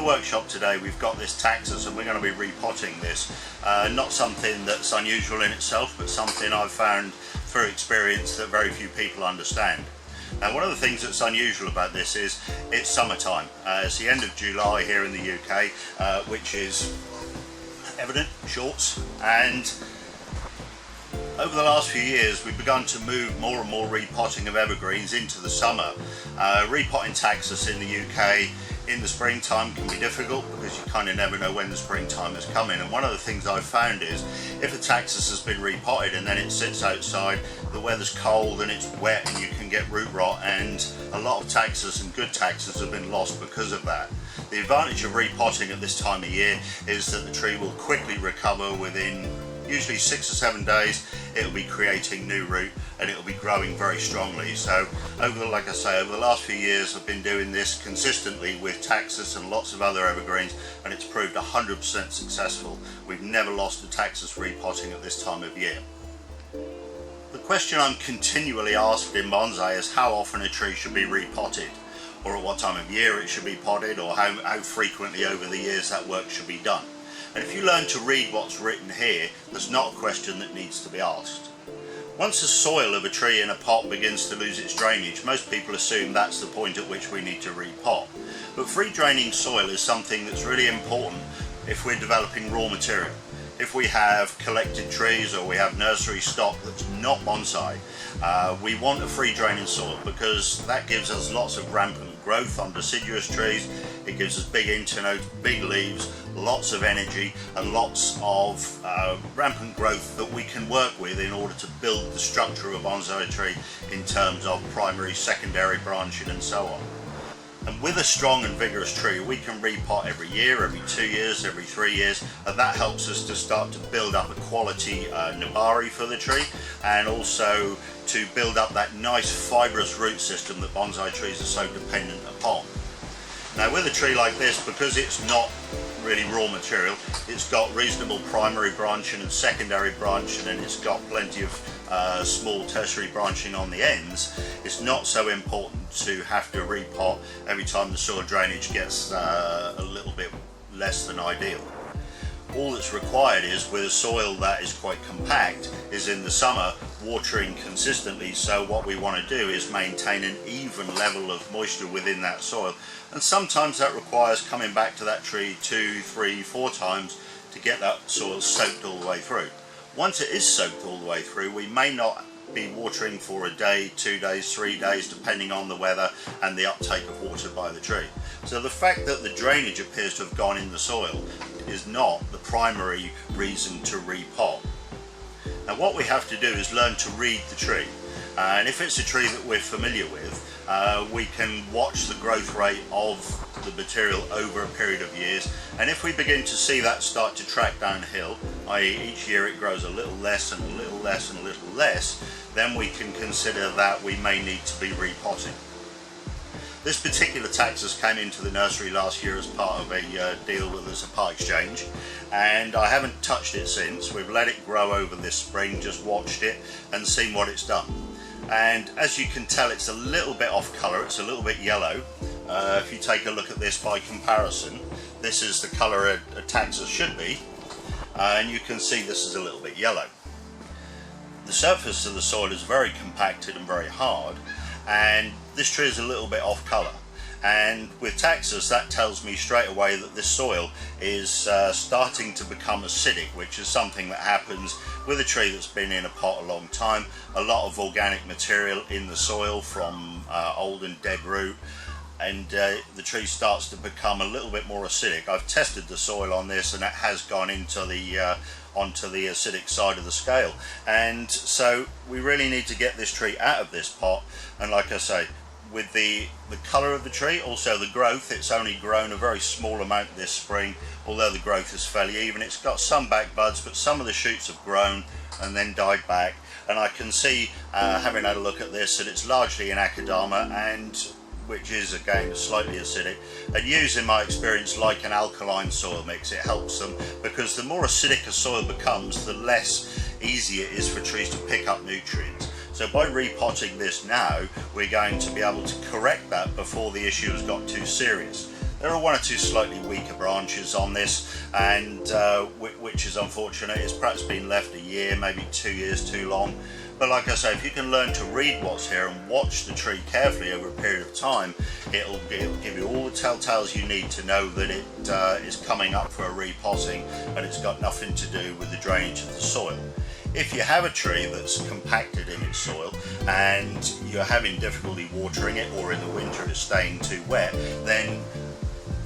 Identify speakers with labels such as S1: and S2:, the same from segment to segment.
S1: the workshop today we've got this Taxus, and we're going to be repotting this. Not something that's unusual in itself, but something I've found through experience that very few people understand. Now, one of the things that's unusual about this is it's summertime. It's the end of July here in the UK, which is evident, shorts, and over the last few years we've begun to move more and more repotting of evergreens into the summer. Repotting Taxus in the UK in the springtime can be difficult because you kind of never know when the springtime is coming, and one of the things I've found is if a Taxus has been repotted and then it sits outside, the weather's cold and it's wet and you can get root rot, and a lot of Taxus and good Taxus have been lost because of that. The advantage of repotting at this time of year is that the tree will quickly recover within usually 6 or 7 days. It'll be creating new root and it'll be growing very strongly. So like I say, over the last few years I've been doing this consistently with Taxus and lots of other evergreens, and it's proved 100% successful. We've never lost a Taxus repotting at this time of year. The question I'm continually asked in bonsai is how often a tree should be repotted, or at what time of year it should be potted, or how frequently over the years that work should be done. And if you learn to read what's written here, there's not a question that needs to be asked. Once the soil of a tree in a pot begins to lose its drainage, most people assume that's the point at which we need to repot. But free draining soil is something that's really important if we're developing raw material. If we have collected trees or we have nursery stock that's not bonsai, we want a free draining soil because that gives us lots of rampant growth on deciduous trees. It gives us big internodes, big leaves, lots of energy, and lots of rampant growth that we can work with in order to build the structure of a bonsai tree in terms of primary, secondary branching and so on. And with a strong and vigorous tree, we can repot every year, every 2 years, every 3 years, and that helps us to start to build up a quality nabari for the tree, and also to build up that nice fibrous root system that bonsai trees are so dependent upon. Now with a tree like this, because it's not really raw material, it's got reasonable primary branching and secondary branching, and it's got plenty of small tertiary branching on the ends, it's not so important to have to repot every time the soil drainage gets a little bit less than ideal. All that's required is, with a soil that is quite compact, is in the summer watering consistently. So what we want to do is maintain an even level of moisture within that soil, and sometimes that requires coming back to that tree 2, 3, 4 times to get that soil soaked all the way through. Once it is soaked all the way through, we may not be watering for a day, 2 days, 3 days, depending on the weather and the uptake of water by the tree. So the fact that the drainage appears to have gone in the soil is not the primary reason to repot. Now what we have to do is learn to read the tree, and if it's a tree that we're familiar with, we can watch the growth rate of the material over a period of years, and if we begin to see that start to track downhill, i.e. each year it grows a little less and a little less and a little less, then we can consider that we may need to be repotting. This particular Taxus came into the nursery last year as part of a deal with us, a part exchange, and I haven't touched it since. We've let it grow over this spring, just watched it and seen what it's done. And as you can tell, it's a little bit off colour, it's a little bit yellow. If you take a look at this by comparison, this is the colour a Taxus should be, and you can see this is a little bit yellow. The surface of the soil is very compacted and very hard, and this tree is a little bit off colour. And with Taxus, that tells me straight away that this soil is starting to become acidic, which is something that happens with a tree that's been in a pot a long time. A lot of organic material in the soil from old and dead root, and the tree starts to become a little bit more acidic. I've tested the soil on this, and it has gone into the onto the acidic side of the scale, and so we really need to get this tree out of this pot. And like I say, with the colour of the tree, also the growth, it's only grown a very small amount this spring, although the growth is fairly even. It's got some back buds, but some of the shoots have grown and then died back, and I can see, having had a look at this, that it's largely an Akadama, and which is again slightly acidic, and used in my experience like an alkaline soil mix. It helps them, because the more acidic a soil becomes, the less easy it is for trees to pick up nutrients. So by repotting this now, we're going to be able to correct that before the issue has got too serious. There are one or two slightly weaker branches on this, and which is unfortunate. It's perhaps been left a year, maybe 2 years too long. But like I say, if you can learn to read what's here and watch the tree carefully over a period of time, it'll give you all the telltales you need to know that it is coming up for a repotting, and it's got nothing to do with the drainage of the soil. If you have a tree that's compacted in its soil and you're having difficulty watering it, or in the winter it's staying too wet, then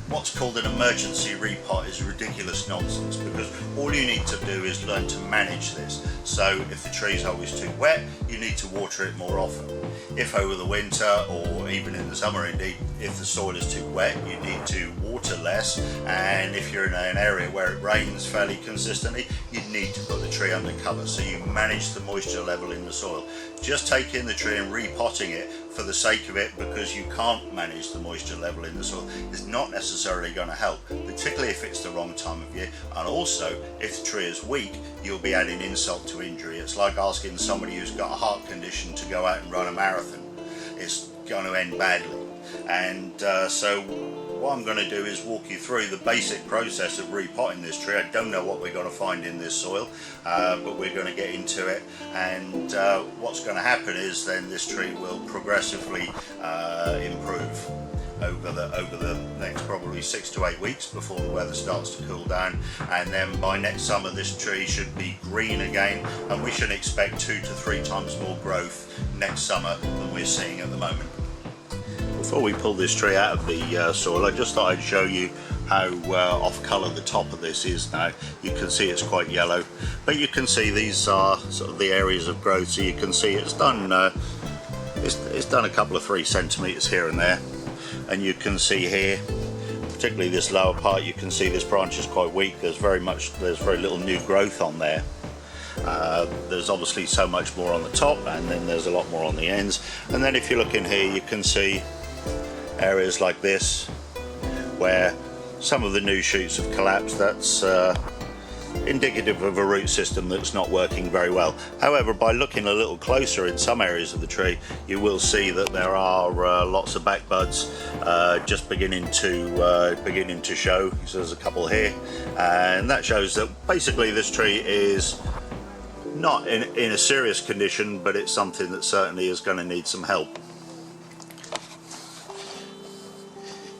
S1: what's called an emergency repot is ridiculous nonsense, because all you need to do is learn to manage this. So if the tree is always too wet, you need to water it more often. If over the winter, or even in the summer indeed, if the soil is too wet, you need to water less. And if you're in an area where it rains fairly consistently, you need to put the tree under cover, so you manage the moisture level in the soil. Just taking the tree and repotting it for the sake of it, because you can't manage the moisture level in the soil, is not necessarily going to help, particularly if it's the wrong time of year. And also, if the tree is weak, you'll be adding insult to injury. It's like asking somebody who's got a heart condition to go out and run a marathon. It's going to end badly. And so what I'm going to do is walk you through the basic process of repotting this tree. I don't know what we're going to find in this soil, but we're going to get into it, and what's going to happen is then this tree will progressively improve over the next probably 6 to 8 weeks before the weather starts to cool down, and then by next summer this tree should be green again, and we should expect 2 to 3 times more growth next summer than we're seeing at the moment. Before we pull this tree out of the soil, I just thought I'd show you how off colour the top of this is now. You can see it's quite yellow, but you can see these are sort of the areas of growth, so you can see it's done it's done a couple of 3 centimetres here and there, and you can see here, particularly this lower part, you can see this branch is quite weak. There's very little new growth on there. There's obviously so much more on the top, and then there's a lot more on the ends. And then if you look in here, you can see areas like this where some of the new shoots have collapsed. That's indicative of a root system that's not working very well. However, by looking a little closer in some areas of the tree, you will see that there are lots of back buds just beginning to show. So there's a couple here, and that shows that basically this tree is not in a serious condition, but it's something that certainly is going to need some help.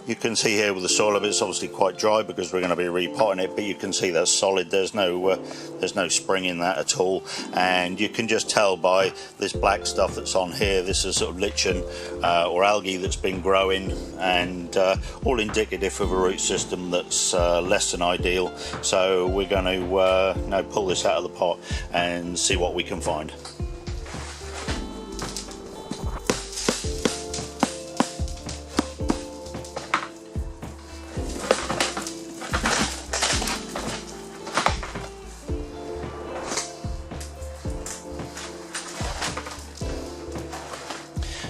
S1: You can see here with the soil of it, it's obviously quite dry because we're going to be repotting it, but you can see that's solid. There's no spring in that at all, and you can just tell by this black stuff that's on here. This is sort of lichen or algae that's been growing, and all indicative of a root system that's less than ideal. So we're going to now pull this out of the pot and see what we can find.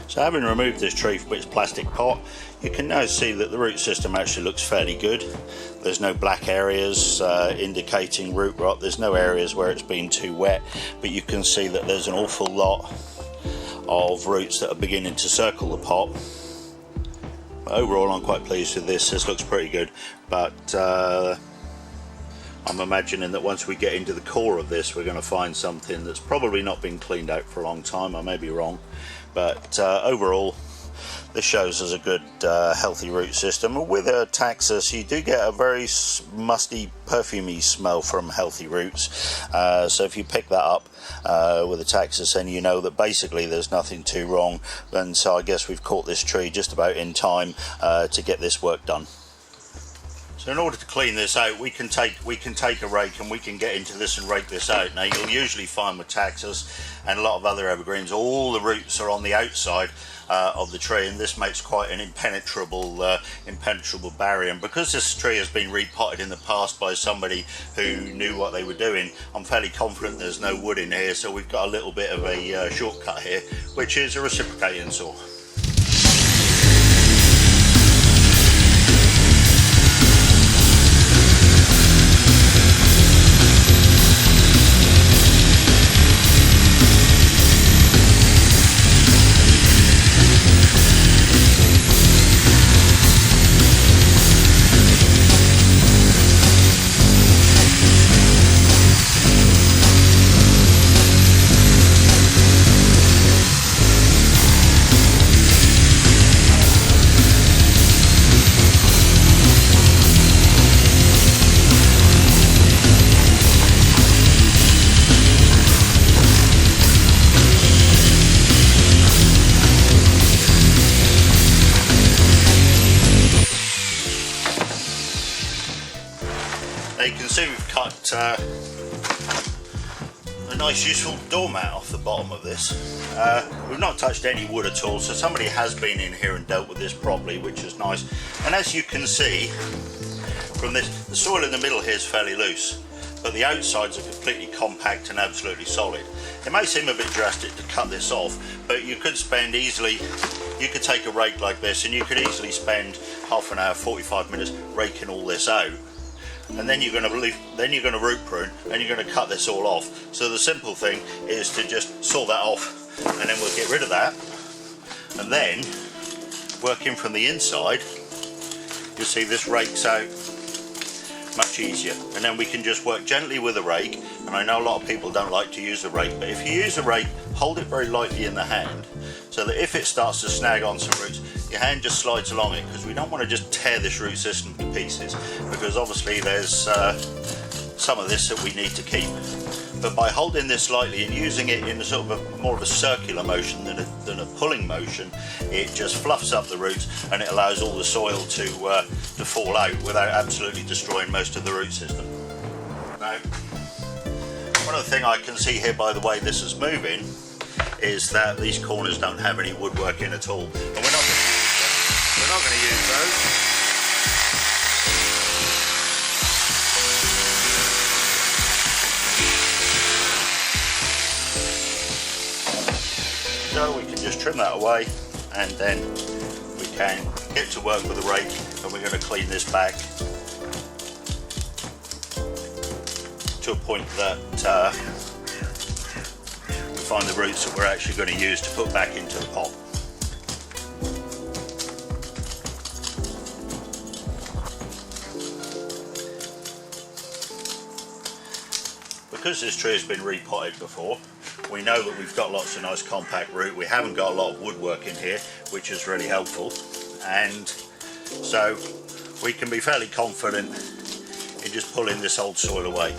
S1: So having removed this tree from its plastic pot, you can now see that the root system actually looks fairly good. There's no black areas indicating root rot. There's no areas where it's been too wet, but you can see that there's an awful lot of roots that are beginning to circle the pot. But overall, I'm quite pleased with this. This looks pretty good, but I'm imagining that once we get into the core of this, we're going to find something that's probably not been cleaned out for a long time. I may be wrong, but overall this shows us a good healthy root system. With a Taxus, you do get a very musty, perfumey smell from healthy roots, so if you pick that up with a Taxus, then you know that basically there's nothing too wrong. And so I guess we've caught this tree just about in time to get this work done. So in order to clean this out, we can take a rake and we can get into this and rake this out. Now you'll usually find with Taxus and a lot of other evergreens, all the roots are on the outside of the tree, and this makes quite an impenetrable barrier. And because this tree has been repotted in the past by somebody who knew what they were doing, I'm fairly confident there's no wood in here, so we've got a little bit of a shortcut here, which is a reciprocating saw. cut a nice useful doormat off the bottom of this. We've not touched any wood at all, so somebody has been in here and dealt with this properly, which is nice. And as you can see from this, the soil in the middle here is fairly loose, but the outsides are completely compact and absolutely solid. It may seem a bit drastic to cut this off, but you could spend easily, you could take a rake like this and you could easily spend half an hour, 45 minutes raking all this out. And then you're going to root prune and you're going to cut this all off. So the simple thing is to just saw that off, and then we'll get rid of that. And then working from the inside, you'll see this rakes out much easier. And then we can just work gently with a rake. And I know a lot of people don't like to use a rake, but if you use a rake, hold it very lightly in the hand, so that if it starts to snag on some roots, your hand just slides along it, because we don't want to just tear this root system to pieces, because obviously there's some of this that we need to keep. But by holding this lightly and using it in a sort of more of a circular motion than a pulling motion, it just fluffs up the roots and it allows all the soil to fall out without absolutely destroying most of the root system. Now, one other thing I can see here by the way this is moving is that these corners don't have any woodwork in at all, and we're not going to use those. So we can just trim that away, and then we can get to work with a rake, and we're going to clean this back to a point that we find the roots that we're actually going to use to put back into the pot. Because this tree has been repotted before, we know that we've got lots of nice compact root. We haven't got a lot of woodwork in here, which is really helpful, and so we can be fairly confident in just pulling this old soil away.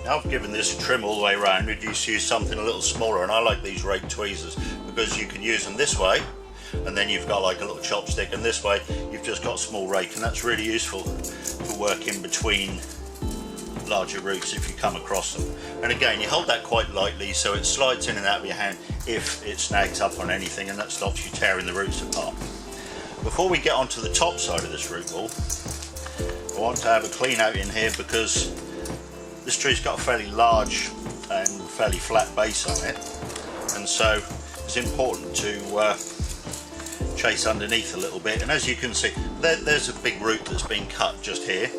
S1: Now I've given this a trim all the way around. We just use something a little smaller, and I like these rake tweezers because you can use them this way, and then you've got like a little chopstick, and this way you've just got a small rake, and that's really useful for working between larger roots if you come across them. And again, you hold that quite lightly so it slides in and out of your hand if it snags up on anything, and that stops you tearing the roots apart. Before we get onto the top side of this root ball, I want to have a clean out in here because this tree's got a fairly large and fairly flat base on it, and so it's important to chase underneath a little bit. And as you can see, there's a big root that's been cut just here,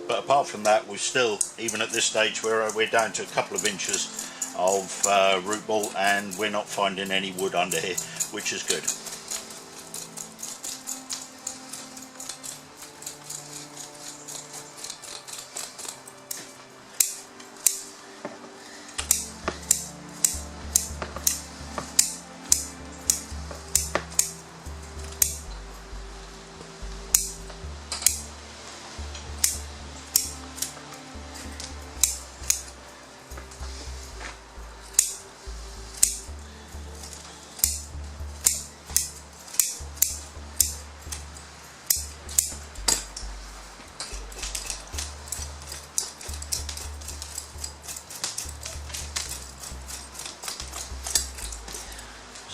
S1: but apart from that, we've still, even at this stage, we're down to a couple of inches of root ball, and we're not finding any wood under here, which is good.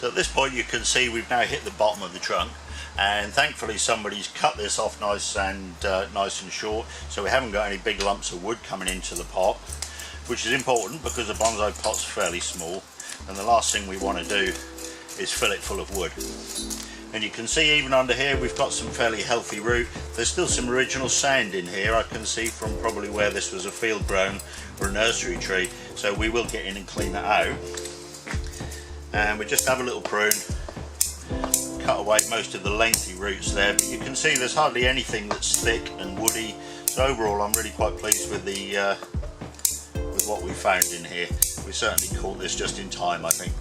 S1: So at this point you can see we've now hit the bottom of the trunk, and thankfully somebody's cut this off nice and short, so we haven't got any big lumps of wood coming into the pot, which is important because the bonsai pot's fairly small, and the last thing we want to do is fill it full of wood. And you can see even under here we've got some fairly healthy root. There's still some original sand in here, I can see from probably where this was a field grown or a nursery tree, so we will get in and clean that out. And we just have a little prune, cut away most of the lengthy roots there, but you can see there's hardly anything that's thick and woody. So overall I'm really quite pleased with with what we found in here. We certainly caught this just in time, I think.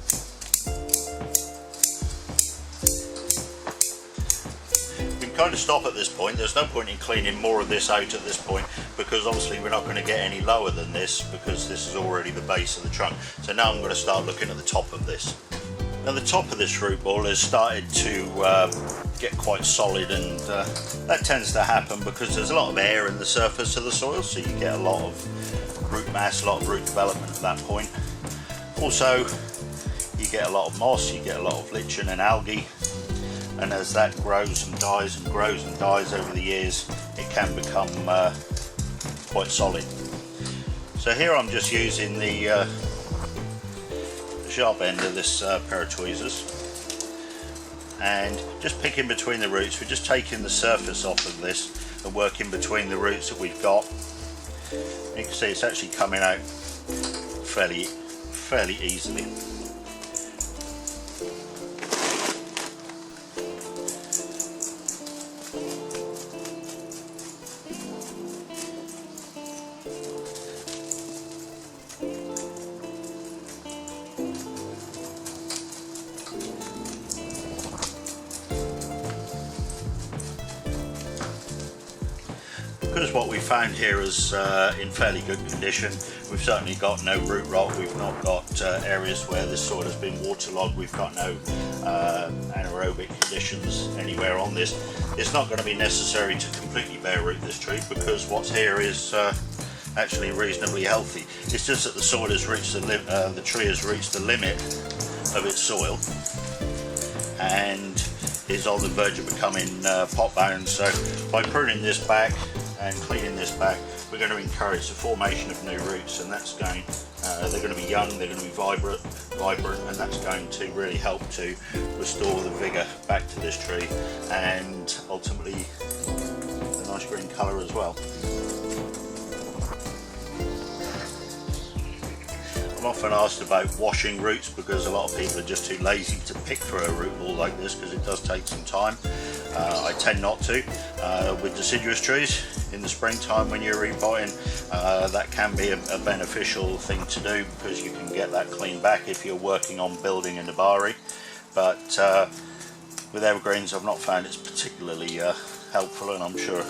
S1: We can kind of stop at this point. There's no point in cleaning more of this out at this point, because obviously we're not going to get any lower than this, because this is already the base of the trunk. So now I'm going to start looking at the top of this. Now the top of this root ball has started to get quite solid, and that tends to happen because there's a lot of air in the surface of the soil, so you get a lot of root mass, a lot of root development at that point. Also, you get a lot of moss, you get a lot of lichen and algae, and as that grows and dies and grows and dies over the years, it can become quite solid. So here I'm just using the sharp end of this pair of tweezers and just picking between the roots. We're just taking the surface off of this and working between the roots that we've got. You can see it's actually coming out fairly easily. Because what we found here is in fairly good condition. We've certainly got no root rot, we've not got areas where this soil has been waterlogged, we've got no anaerobic conditions anywhere on this. It's not going to be necessary to completely bare root this tree because what's here is actually reasonably healthy. It's just that the soil has reached the tree has reached the limit of its soil and is on the verge of becoming pot bound. So by pruning this back and cleaning this back, we're going to encourage the formation of new roots, and that's going they're going to be young, they're going to be vibrant, and that's going to really help to restore the vigor back to this tree and ultimately a nice green colour as well. I'm often asked about washing roots because a lot of people are just too lazy to pick through a root ball like this because it does take some time. I tend not to. With deciduous trees in the springtime when you're repotting, that can be a beneficial thing to do because you can get that clean back if you're working on building a nabari. But with evergreens I've not found it's particularly helpful, and I'm sure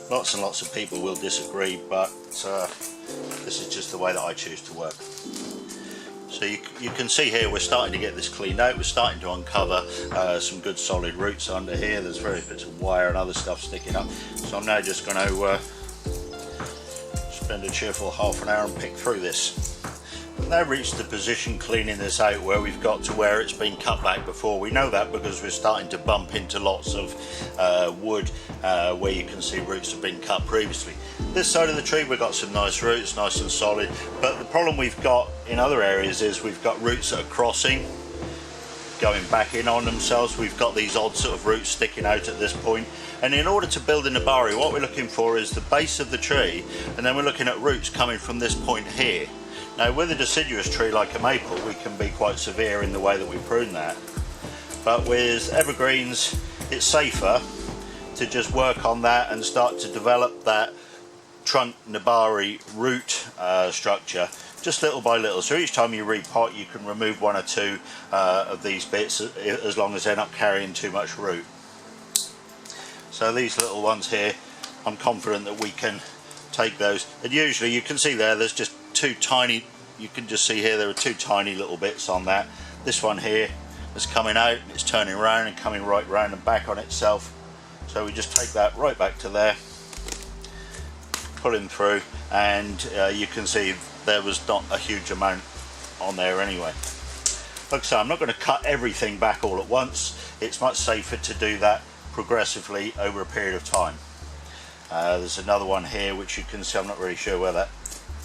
S1: lots and lots of people will disagree, but this is just the way that I choose to work. So you can see here we're starting to get this cleaned out. We're starting to uncover some good solid roots under here. There's various bits of wire and other stuff sticking up. So I'm now just going to spend a cheerful half an hour and pick through this. We've now reached the position cleaning this out where we've got to where it's been cut back before. We know that because we're starting to bump into lots of wood where you can see roots have been cut previously. This side of the tree we've got some nice roots, nice and solid, but the problem we've got in other areas is we've got roots that are crossing, going back in on themselves. We've got these odd sort of roots sticking out at this point, and in order to build a nabari what we're looking for is the base of the tree, and then we're looking at roots coming from this point here. Now with a deciduous tree like a maple we can be quite severe in the way that we prune that, but with evergreens it's safer to just work on that and start to develop that trunk nabari root structure just little by little. So each time you repot you can remove one or two of these bits as long as they're not carrying too much root. So these little ones here, I'm confident that we can take those, and usually you can see there's just two tiny, you can just see here there are two tiny little bits on that. This one here is coming out and it's turning around and coming right round and back on itself. So we just take that right back to there, pulling through, and you can see there was not a huge amount on there anyway. Like I say, I'm not going to cut everything back all at once. It's much safer to do that progressively over a period of time. There's another one here which you can see, I'm not really sure where that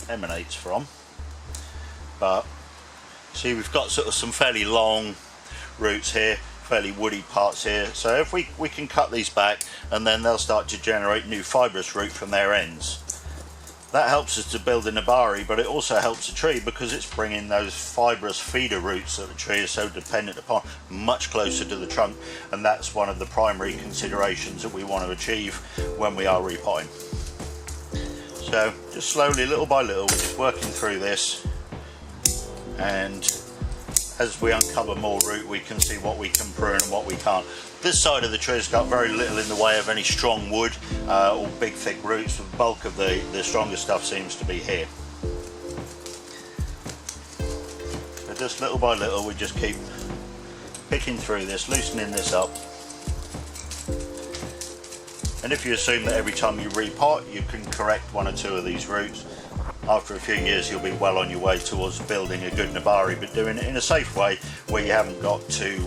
S1: emanates from, but see we've got sort of some fairly long roots here, fairly woody parts here. So if we can cut these back, and then they'll start to generate new fibrous root from their ends. That helps us to build a nabari, but it also helps the tree because it's bringing those fibrous feeder roots that the tree is so dependent upon much closer to the trunk, and that's one of the primary considerations that we want to achieve when we are repotting. So just slowly, little by little, we're just working through this, and as we uncover more root we can see what we can prune and what we can't. This side of the tree has got very little in the way of any strong wood or big thick roots. The bulk of the stronger stuff seems to be here. So just little by little we just keep picking through this, loosening this up. And if you assume that every time you repot you can correct one or two of these roots, after a few years you'll be well on your way towards building a good nabari, but doing it in a safe way where you haven't got to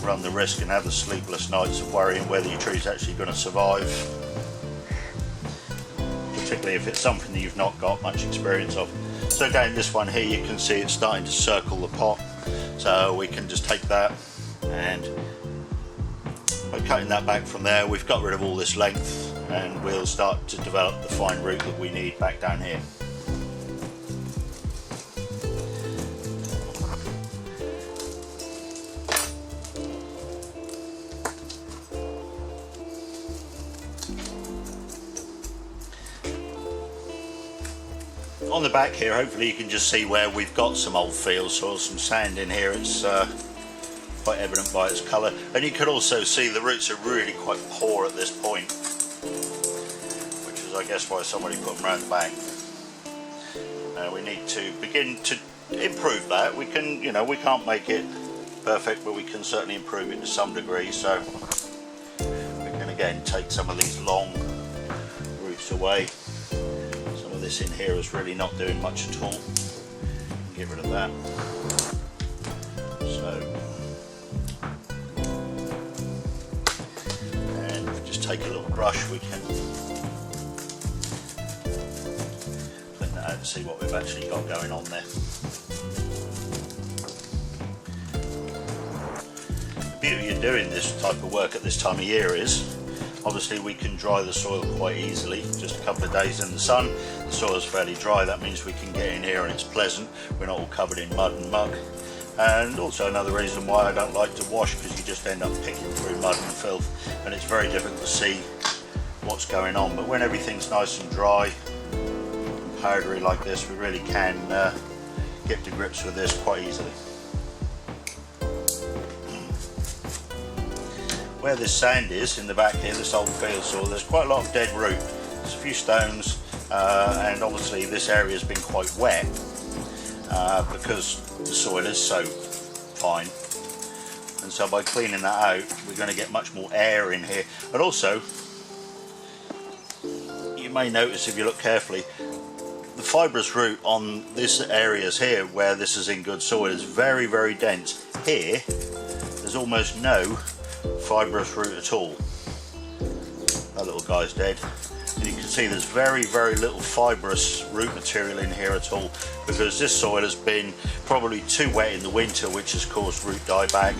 S1: run the risk and have the sleepless nights of worrying whether your tree's actually going to survive, particularly if it's something that you've not got much experience of. So again, this one here, you can see it's starting to circle the pot, so we can just take that, and by cutting that back from there we've got rid of all this length, and we'll start to develop the fine root that we need back down here. On the back here, hopefully you can just see where we've got some old field soil, some sand in here. It's quite evident by its colour, and you can also see the roots are really quite poor at this point, which is I guess why somebody put them around the back. We need to begin to improve that. We can, you know, we can't make it perfect, but we can certainly improve it to some degree. So we can again take some of these long roots away. This in here is really not doing much at all. Get rid of that. So, and if we just take a little brush, we can clean that out and see what we've actually got going on there. The beauty of doing this type of work at this time of year is, obviously we can dry the soil quite easily. Just a couple of days in the sun, the soil is fairly dry. That means we can get in here and it's pleasant. We're not all covered in mud and muck. And also another reason why I don't like to wash, because you just end up picking through mud and filth, and it's very difficult to see what's going on. But when everything's nice and dry and powdery like this, we really can get to grips with this quite easily. Where this sand is in the back here, this old field soil, there's quite a lot of dead root. There's a few stones, and obviously this area has been quite wet because the soil is so fine. And so by cleaning that out, we're going to get much more air in here. And also, you may notice if you look carefully, the fibrous root on this areas here where this is in good soil is very, very dense. Here, there's almost no fibrous root at all. That little guy's dead, and you can see there's very, very little fibrous root material in here at all, because this soil has been probably too wet in the winter, which has caused root dieback,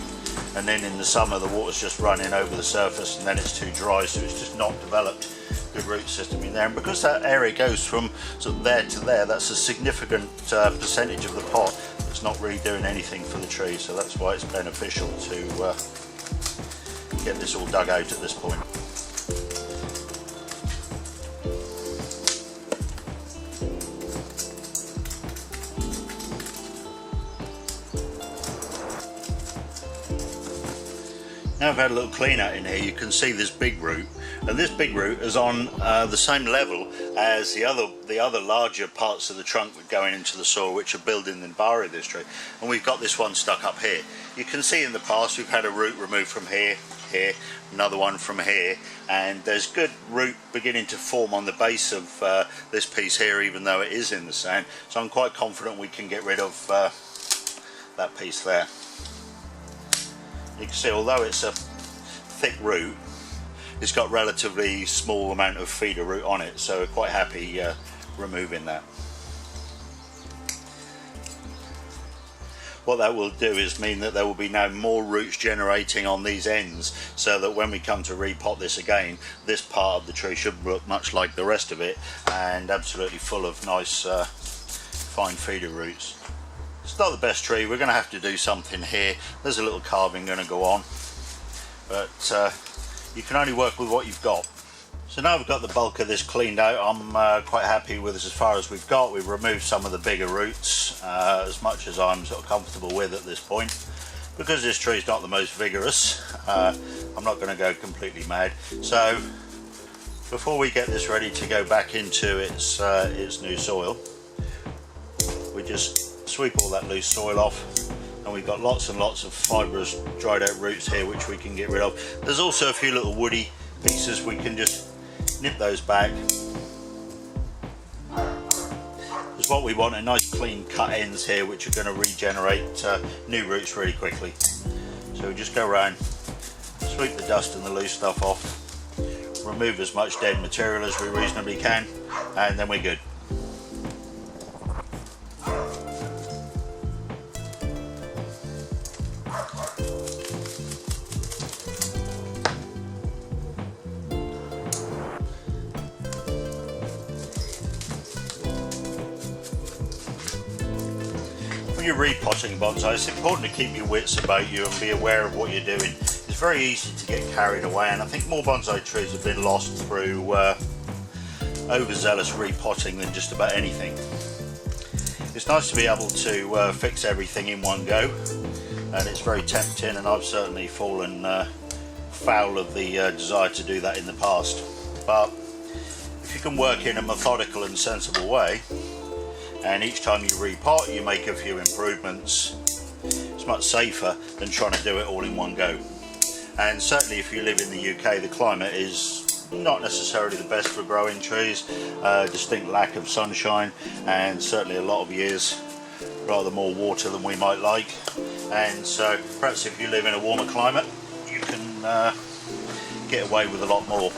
S1: and then in the summer the water's just running over the surface, and then it's too dry, so it's just not developed good root system in there. And because that area goes from sort of there to there, that's a significant percentage of the pot that's not really doing anything for the tree, so that's why it's beneficial to get this all dug out at this point. Now I've had a little clean out in here, you can see this big root, and this big root is on the same level as the other larger parts of the trunk going into the soil, which are building the nabari of this tree, and we've got this one stuck up here. You can see in the past we've had a root removed from here, here, another one from here, and there's good root beginning to form on the base of this piece here, even though it is in the sand. So I'm quite confident we can get rid of that piece there. You can see, although it's a thick root, it's got relatively small amount of feeder root on it, so we're quite happy removing that. What that will do is mean that there will be now more roots generating on these ends, so that when we come to repot this again, this part of the tree should look much like the rest of it, and absolutely full of nice fine feeder roots. It's not the best tree, we're going to have to do something here. There's a little carving going to go on, but you can only work with what you've got. So now we've got the bulk of this cleaned out, I'm quite happy with this as far as we've got. We've removed some of the bigger roots, as much as I'm sort of comfortable with at this point. Because this tree is not the most vigorous, I'm not going to go completely mad. So before we get this ready to go back into its new soil, we just sweep all that loose soil off, and and we've got lots and lots of fibrous dried out roots here which we can get rid of. There's also a few little woody pieces, we can just nip those back. Because what we want are nice clean cut ends here which are going to regenerate new roots really quickly. So we just go around, sweep the dust and the loose stuff off, remove as much dead material as we reasonably can, and then we're good. When you're repotting bonsai, it's important to keep your wits about you and be aware of what you're doing. It's very easy to get carried away, and I think more bonsai trees have been lost through overzealous repotting than just about anything. It's nice to be able to fix everything in one go, and it's very tempting, and I've certainly fallen foul of the desire to do that in the past. But if you can work in a methodical and sensible way, and each time you repot you make a few improvements, it's much safer than trying to do it all in one go. And certainly if you live in the UK, the climate is not necessarily the best for growing trees, distinct lack of sunshine, and certainly a lot of years rather more water than we might like. And so perhaps if you live in a warmer climate you can get away with a lot more.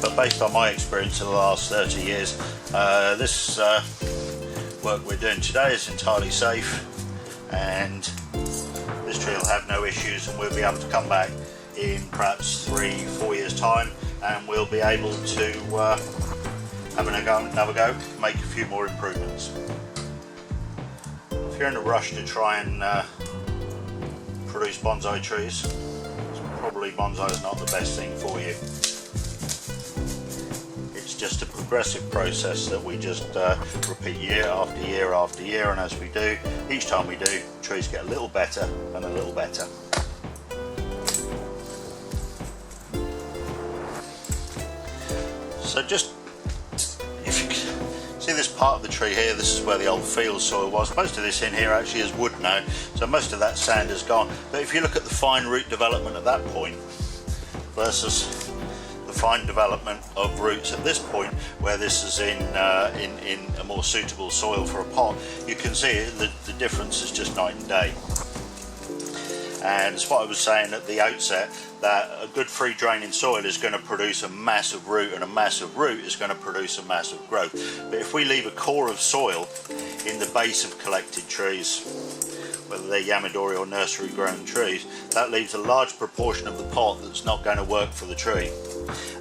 S1: But based on my experience in the last 30 years, this work we're doing today is entirely safe, and this tree will have no issues, and we'll be able to come back in perhaps 3-4 years time, and we'll be able to have another go, make a few more improvements. If you're in a rush to try and produce bonsai trees, probably bonsai is not the best thing for you. It's just a progressive process that we just repeat year after year after year, and as we do, each time we do, trees get a little better and a little better. So just, if you see this part of the tree here, this is where the old field soil was. Most of this in here actually is wood now, so most of that sand is gone. But if you look at the fine root development at that point versus fine development of roots at this point, where this is in a more suitable soil for a pot, you can see the difference is just night and day. And it's what I was saying at the outset, that a good free draining soil is going to produce a massive root, and a massive root is going to produce a massive growth. But if we leave a core of soil in the base of collected trees, whether they're Yamadori or nursery grown trees, that leaves a large proportion of the pot that's not going to work for the tree,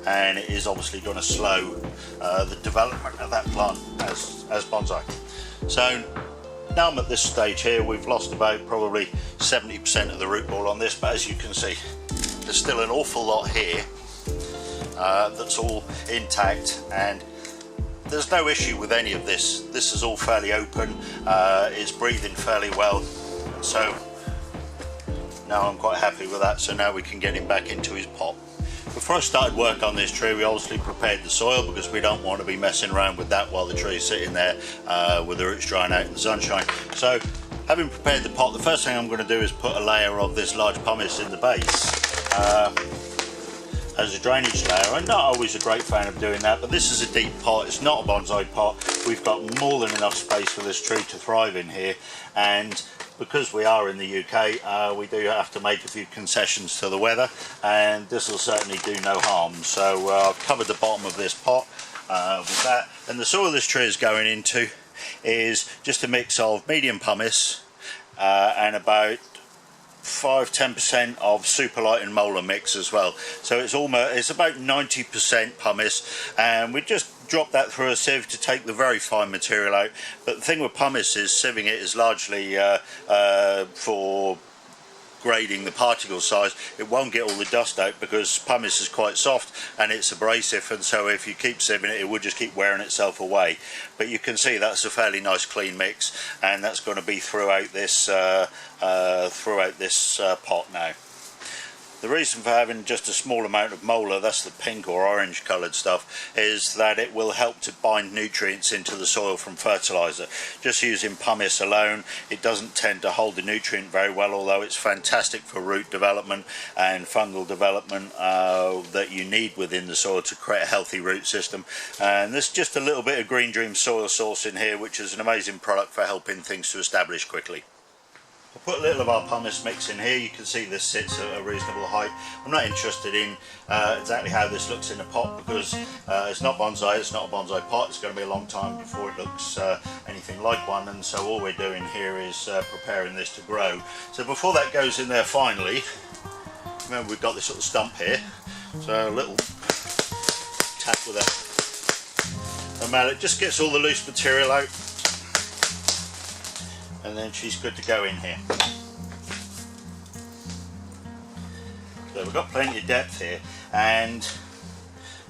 S1: and it is obviously going to slow the development of that plant as bonsai. So now I'm at this stage here, we've lost about probably 70% of the root ball on this, but as you can see, there's still an awful lot here that's all intact, and there's no issue with any of this. This is all fairly open, it's breathing fairly well, so now I'm quite happy with that. So now we can get him back into his pot. Before I started work on this tree, we obviously prepared the soil, because we don't want to be messing around with that while the tree's sitting there with the roots drying out in the sunshine. So having prepared the pot, the first thing I'm going to do is put a layer of this large pumice in the base as a drainage layer. I'm not always a great fan of doing that, but this is a deep pot, it's not a bonsai pot. We've got more than enough space for this tree to thrive in here, and because we are in the UK, we do have to make a few concessions to the weather, and this will certainly do no harm. So I've covered the bottom of this pot with that, and the soil this tree is going into is just a mix of medium pumice and about 5-10% of super light and molar mix as well. So it's about 90% pumice, and we just drop that through a sieve to take the very fine material out. But the thing with pumice is sieving it is largely for grading the particle size. It won't get all the dust out because pumice is quite soft and it's abrasive, and so if you keep sieving it, it will just keep wearing itself away. But you can see that's a fairly nice clean mix, and that's going to be throughout this pot now. The reason for having just a small amount of molar, that's the pink or orange coloured stuff, is that it will help to bind nutrients into the soil from fertiliser. Just using pumice alone, it doesn't tend to hold the nutrient very well, although it's fantastic for root development and fungal development that you need within the soil to create a healthy root system. And there's just a little bit of Green Dream soil source in here, which is an amazing product for helping things to establish quickly. I'll put a little of our pumice mix in here. You can see this sits at a reasonable height. I'm not interested in exactly how this looks in a pot, because it's not bonsai, it's not a bonsai pot. It's going to be a long time before it looks anything like one, and so all we're doing here is preparing this to grow. So before that goes in there finally, remember we've got this little stump here, so a little tap with a mallet just gets all the loose material out, and then she's good to go in here. So we've got plenty of depth here, and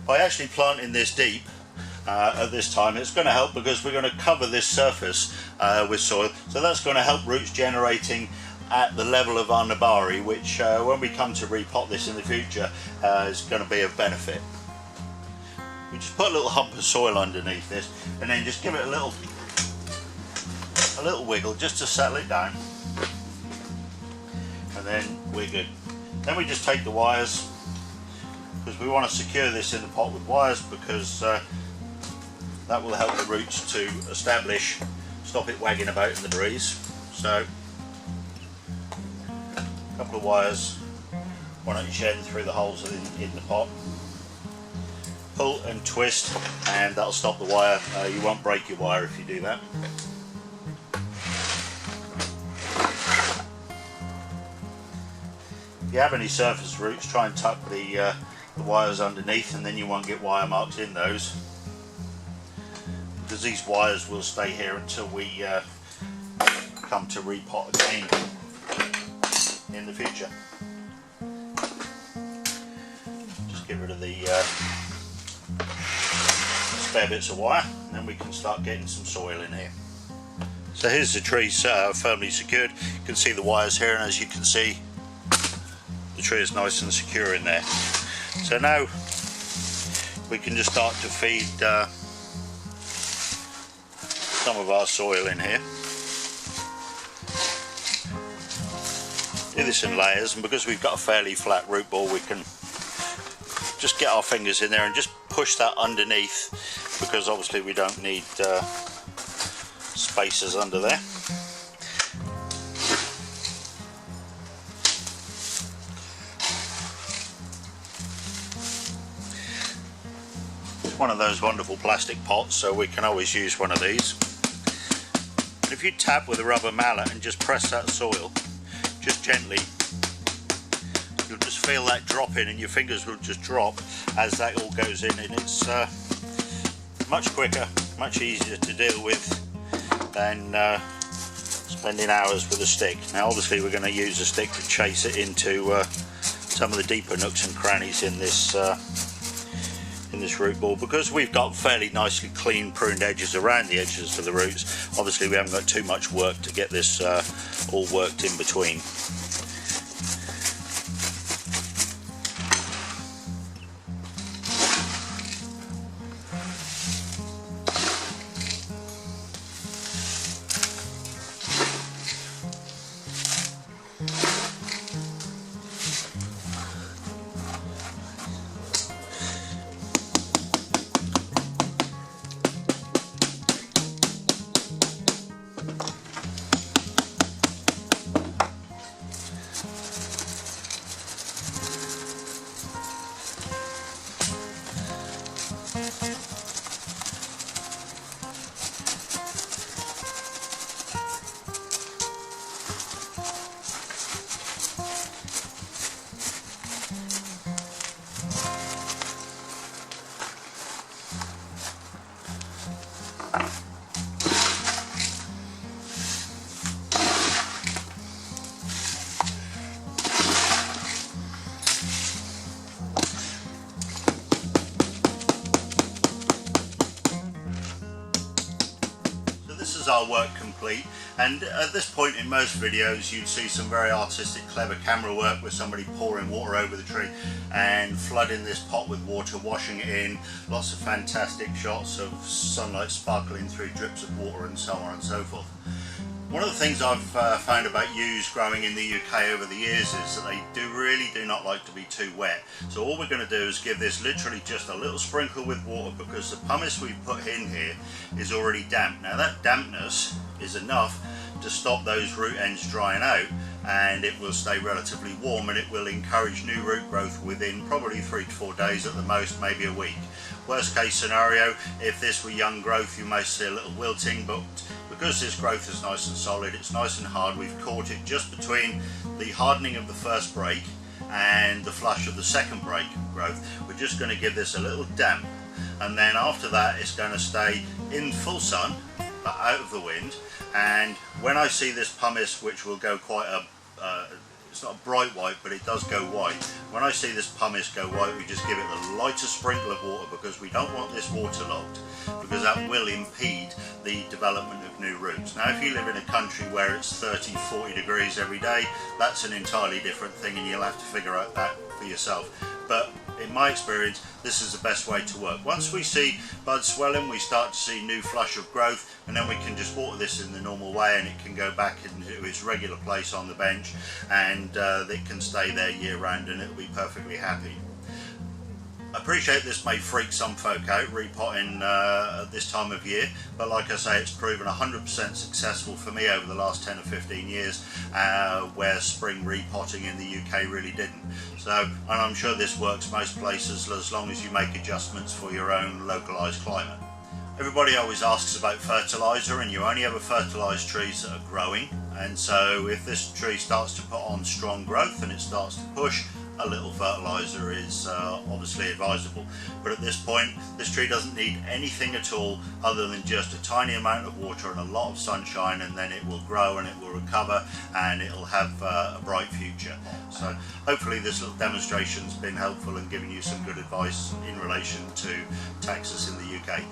S1: by actually planting this deep at this time, it's going to help because we're going to cover this surface with soil, so that's going to help roots generating at the level of our nabari, which when we come to repot this in the future is going to be of benefit. We just put a little hump of soil underneath this, and then just give it a little wiggle just to settle it down, and then we're good. Then we just take the wires, because we want to secure this in the pot with wires, because that will help the roots to establish, stop it wagging about in the breeze. So a couple of wires, one at each end through the holes in the pot. Pull and twist, and that'll stop the wire. You won't break your wire if you do that. If you have any surface roots, try and tuck the wires underneath, and then you won't get wire marks in those, because these wires will stay here until we come to repot again in the future. Just get rid of the spare bits of wire, and then we can start getting some soil in here. So here's the tree firmly secured. You can see the wires here, and as you can see, the tree is nice and secure in there. So now we can just start to feed some of our soil in here. Do this in layers, and because we've got a fairly flat root ball, we can just get our fingers in there and just push that underneath, because obviously we don't need spaces under there. It's one of those wonderful plastic pots, so we can always use one of these. And if you tap with a rubber mallet and just press that soil, just gently, you'll just feel that drop in, and your fingers will just drop as that all goes in, and it's much quicker, much easier to deal with than spending hours with a stick. Now obviously we're going to use a stick to chase it into some of the deeper nooks and crannies in this root ball, because we've got fairly nicely clean pruned edges around the edges of the roots. Obviously we haven't got too much work to get this all worked in between. is our work complete, and at this point in most videos you'd see some very artistic, clever camera work with somebody pouring water over the tree and flooding this pot with water, washing it in, lots of fantastic shots of sunlight sparkling through drips of water and so on and so forth. One of the things I've found about yews growing in the UK over the years is that they really do not like to be too wet. So all we're going to do is give this literally just a little sprinkle with water, because the pumice we've put in here is already damp. Now that dampness is enough to stop those root ends drying out, and it will stay relatively warm, and it will encourage new root growth within probably 3 to 4 days at the most, maybe a week. Worst case scenario, if this were young growth, you may see a little wilting, but because this growth is nice and solid, it's nice and hard, we've caught it just between the hardening of the first break and the flush of the second break growth. We're just going to give this a little damp, and then after that it's going to stay in full sun but out of the wind. And when I see this pumice, which will go quite a it's not a bright white, but it does go white. When I see this pumice go white, we just give it the lightest sprinkle of water, because we don't want this waterlogged, because that will impede the development of new roots. Now if you live in a country where it's 30-40 degrees every day, that's an entirely different thing, and you'll have to figure out that for yourself. But in my experience, this is the best way to work. Once we see buds swelling, we start to see new flush of growth, and then we can just water this in the normal way, and it can go back into its regular place on the bench, and it can stay there year round, and it'll be perfectly happy. I appreciate this may freak some folk out, repotting at this time of year, but like I say, it's proven 100% successful for me over the last 10 or 15 years, where spring repotting in the UK really didn't. So, and I'm sure this works most places as long as you make adjustments for your own localised climate. Everybody always asks about fertiliser, and you only ever fertilise trees that are growing, and so if this tree starts to put on strong growth and it starts to push, a little fertiliser is obviously advisable. But at this point, this tree doesn't need anything at all other than just a tiny amount of water and a lot of sunshine, and then it will grow and it will recover, and it'll have a bright future. So hopefully this little demonstration's been helpful and given you some good advice in relation to Taxus in the UK.